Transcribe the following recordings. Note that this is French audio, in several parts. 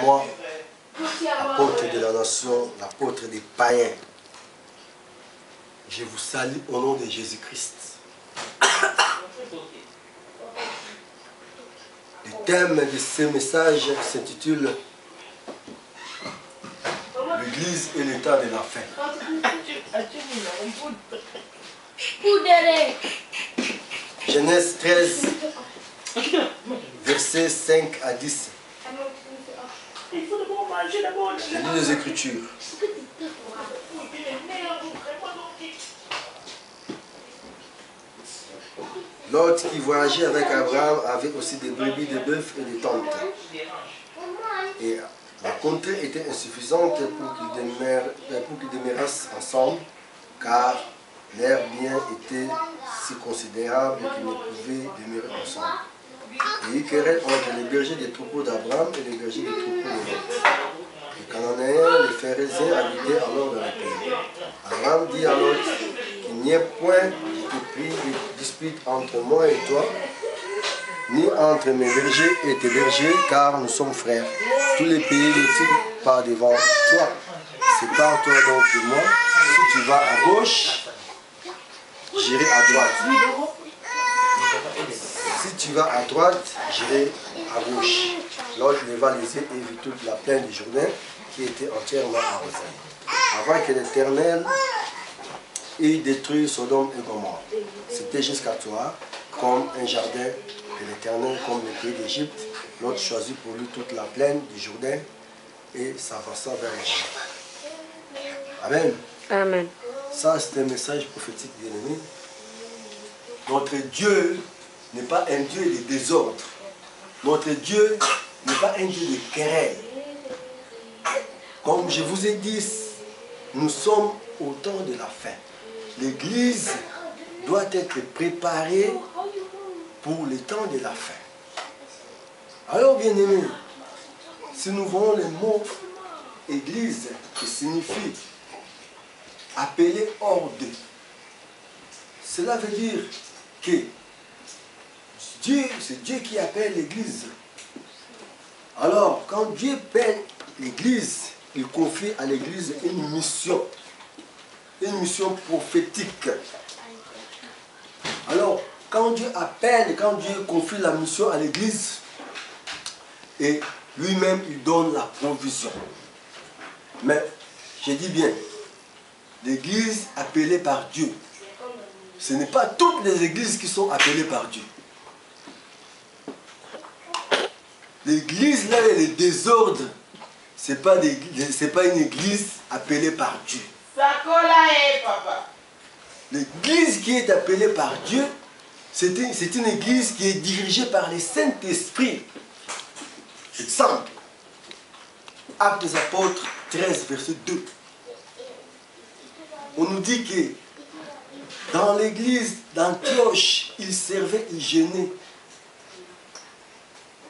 Moi, apôtre de la nation, l'apôtre des païens, je vous salue au nom de Jésus-Christ. Le thème de ce message s'intitule L'Église et l'état de la fin. Genèse 13, versets 5 à 10. Je lis les Écritures. Lot qui voyageait avec Abraham avait aussi des brebis, des bœufs et des tentes. Et la contrée était insuffisante pour qu'ils demeurassent ensemble, car leur bien était si considérable qu'ils ne pouvaient demeurer ensemble. Et il querelle entre les bergers des troupeaux d'Abraham et les bergers des troupeaux de Lot. Les Cananéens, les Phérésiens habitaient alors dans le pays. Abraham dit à Lot qu'il n'y ait point de dispute entre moi et toi, ni entre mes bergers et tes bergers, car nous sommes frères. Tous les pays ne tirent pas devant toi. Sépare-toi donc de moi. Si tu vas à gauche, j'irai à droite. Si tu vas à droite, j'irai à gauche. Lot leva les yeux et vit toute la plaine du Jourdain qui était entièrement arrosée, avant que l'Éternel ait détruit Sodome et Gomorrhe. C'était jusqu'à toi comme un jardin de l'Éternel, comme le pays d'Égypte. Lot choisit pour lui toute la plaine du Jourdain et s'avança vers l'Égypte. Amen. Amen. Ça, c'est un message prophétique, bien-aimé. Notre Dieu n'est pas un Dieu de désordre. Notre Dieu n'est pas un Dieu de querelle. Comme je vous ai dit, nous sommes au temps de la fin. L'Église doit être préparée pour le temps de la fin. Alors, bien-aimés, si nous voyons le mot Église qui signifie appeler hors d'eux, cela veut dire que c'est Dieu qui appelle l'Église. Alors, quand Dieu appelle l'Église, il confie à l'Église une mission prophétique. Alors, quand Dieu appelle, quand Dieu confie la mission à l'Église, et lui-même, il donne la provision. Mais, je dis bien, l'Église appelée par Dieu, ce n'est pas toutes les églises qui sont appelées par Dieu. L'église là et le désordre, ce n'est pas une église appelée par Dieu. L'église qui est appelée par Dieu, c'est une église qui est dirigée par le Saint-Esprit. Exemple, Actes des Apôtres 13, verset 2. On nous dit que dans l'église d'Antioche, ils servaient, ils jeûnaient.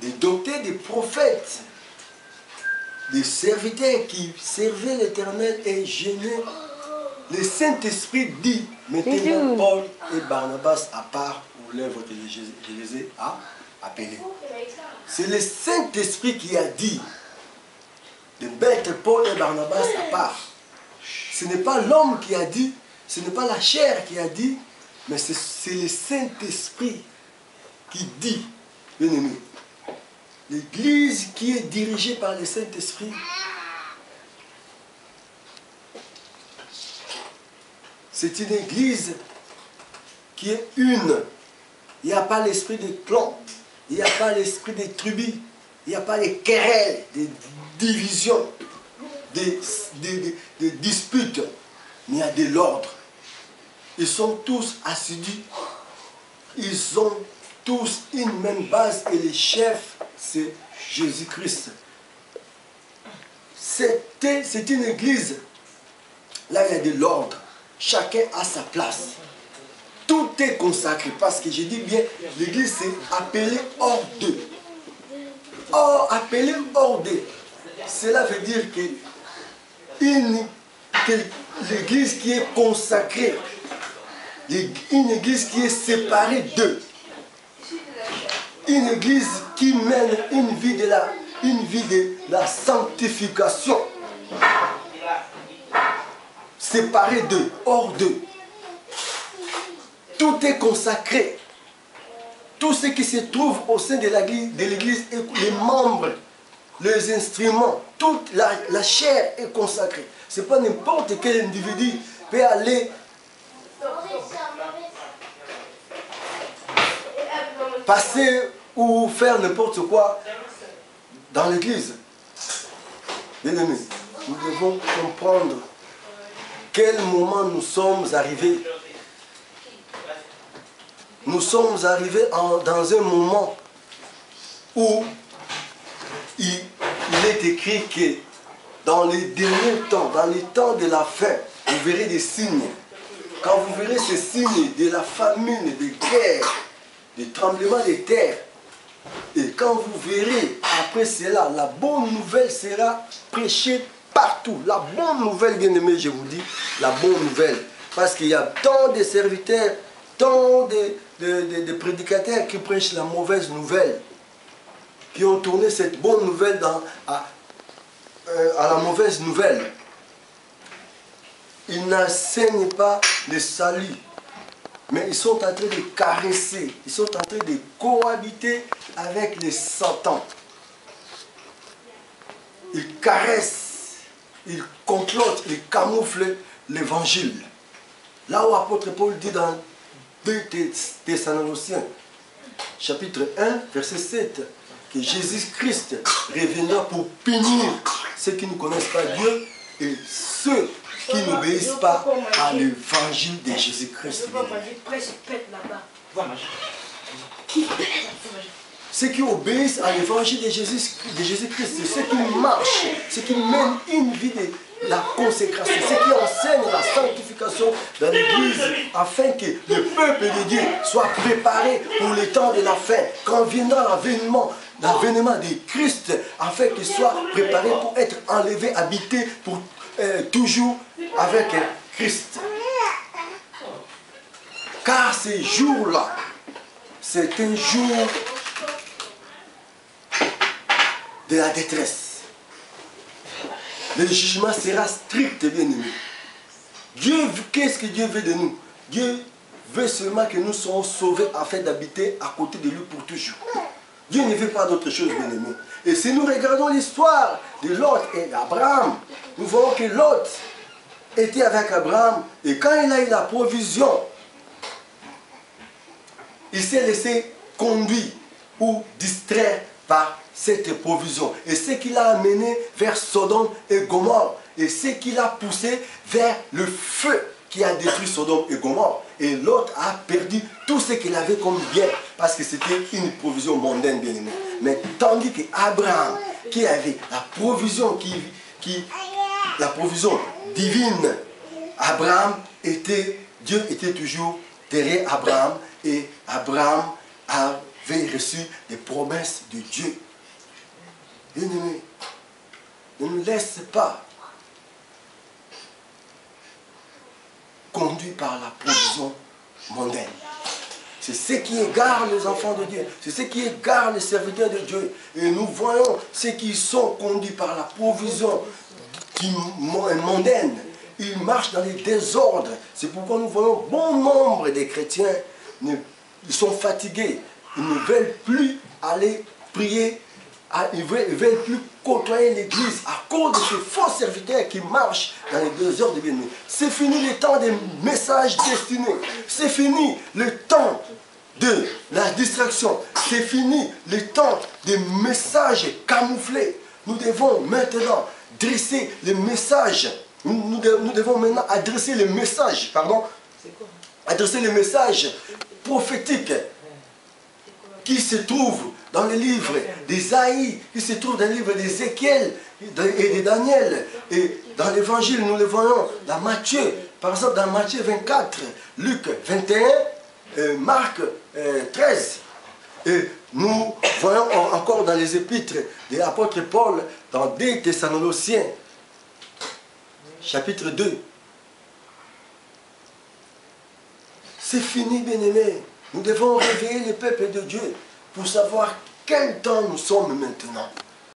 Des docteurs, des prophètes, des serviteurs qui servaient l'Éternel et jeûnaient. Le Saint-Esprit dit, mettez-moi Paul et Barnabas à part pour l'œuvre que je les ai appelés. C'est le Saint-Esprit qui a dit de mettre Paul et Barnabas à part. Ce n'est pas l'homme qui a dit, ce n'est pas la chair qui a dit, mais c'est le Saint-Esprit qui dit, bien aimé. L'église qui est dirigée par le Saint-Esprit, c'est une église qui est une. Il n'y a pas l'esprit de clan, il n'y a pas l'esprit des tribus, il n'y a pas les querelles, des divisions, des disputes, mais il y a de l'ordre. Ils sont tous assidus, ils ont tous une même base et le chef, c'est Jésus-Christ. C'est une église, là il y a de l'ordre, chacun a sa place. Tout est consacré, parce que je dis bien, l'église c'est appelé hors d'eux. Or, appelé hors d'eux, cela veut dire que l'église qui est consacrée, une église qui est séparée d'eux, une église qui mène une vie une vie de la sanctification. Séparé d'eux, hors d'eux. Tout est consacré. Tout ce qui se trouve au sein de l'église, les membres, les instruments, toute la chair est consacrée. Ce n'est pas n'importe quel individu peut aller passer ou faire n'importe quoi dans l'église. Bien aimés, nous devons comprendre quel moment nous sommes arrivés. Nous sommes arrivés dans un moment où il est écrit que dans les derniers temps, dans les temps de la fin, vous verrez des signes. Quand vous verrez ces signes de la famine, des guerres, des tremblements de terre, et quand vous verrez après cela, la bonne nouvelle sera prêchée partout. La bonne nouvelle, bien aimé, je vous dis, la bonne nouvelle. Parce qu'il y a tant de serviteurs, tant de prédicateurs qui prêchent la mauvaise nouvelle, qui ont tourné cette bonne nouvelle à la mauvaise nouvelle. Ils n'enseignent pas le salut, mais ils sont en train de caresser, ils sont en train de cohabiter avec les Satan. Ils caressent, ils complotent, ils camouflent l'évangile. Là où l'apôtre Paul dit dans 2 Thessaloniciens, chapitre 1, verset 7, que Jésus-Christ reviendra pour punir ceux qui ne connaissent pas Dieu et ceux qui n'obéissent pas à l'évangile de Jésus-Christ. Ceux qui obéissent à l'évangile de Jésus-Christ, c'est ceux qui marchent, ceux qui mènent une vie de la consécration, ceux qui enseignent la sanctification dans l'église, afin que le peuple de Dieu soit préparé pour le temps de la fin, quand viendra l'avènement de Christ, afin qu'il soit préparé pour être enlevé, habité pour toujours avec Christ. Car ces jours-là, c'est un jour de la détresse. Le jugement sera strict, bien aimé. Dieu, qu'est-ce que Dieu veut de nous? Dieu veut seulement que nous soyons sauvés afin d'habiter à côté de lui pour toujours. Dieu ne veut pas d'autre chose, bien aimé. Et si nous regardons l'histoire de Lot et d'Abraham, nous voyons que Lot était avec Abraham et quand il a eu la provision, il s'est laissé conduire ou distraire par cette provision. Et ce qui l'a amené vers Sodome et Gomorrhe. Et ce qui l'a poussé vers le feu qui a détruit Sodome et Gomorrhe. Et l'autre a perdu tout ce qu'il avait comme bien. Parce que c'était une provision mondaine, bien aimé. Mais tandis qu'Abraham, qui avait la provision, la provision divine, Dieu était toujours derrière Abraham. Et Abraham avait reçu des promesses de Dieu. Bien-aimé, ne nous laisse pas conduire par la provision mondaine. C'est ce qui égare les enfants de Dieu. C'est ce qui égare les serviteurs de Dieu. Et nous voyons ceux qui sont conduits par la provision mondaine. Ils marchent dans les désordres. C'est pourquoi nous voyons bon nombre de chrétiens. Ils sont fatigués. Ils ne veulent plus aller prier. Ils ne veulent plus côtoyer l'église à cause de ces faux serviteurs qui marchent dans les désordres de bien-aimés. C'est fini le temps des messages destinés. C'est fini le temps de la distraction. C'est fini le temps des messages camouflés. Nous devons maintenant dresser les messages. Nous devons maintenant adresser les messages, adresser les messages prophétiques qui se trouvent dans les livres d'Ésaïe, qui se trouvent dans le livre d'Ézéchiel et de Daniel. Et dans l'évangile, nous le voyons dans Matthieu, par exemple dans Matthieu 24, Luc 21, Marc 13. Et nous voyons encore dans les épîtres de l'apôtre Paul, dans 2 Thessaloniciens, chapitre 2. C'est fini, bien-aimés. Nous devons réveiller le peuple de Dieu pour savoir quel temps nous sommes maintenant.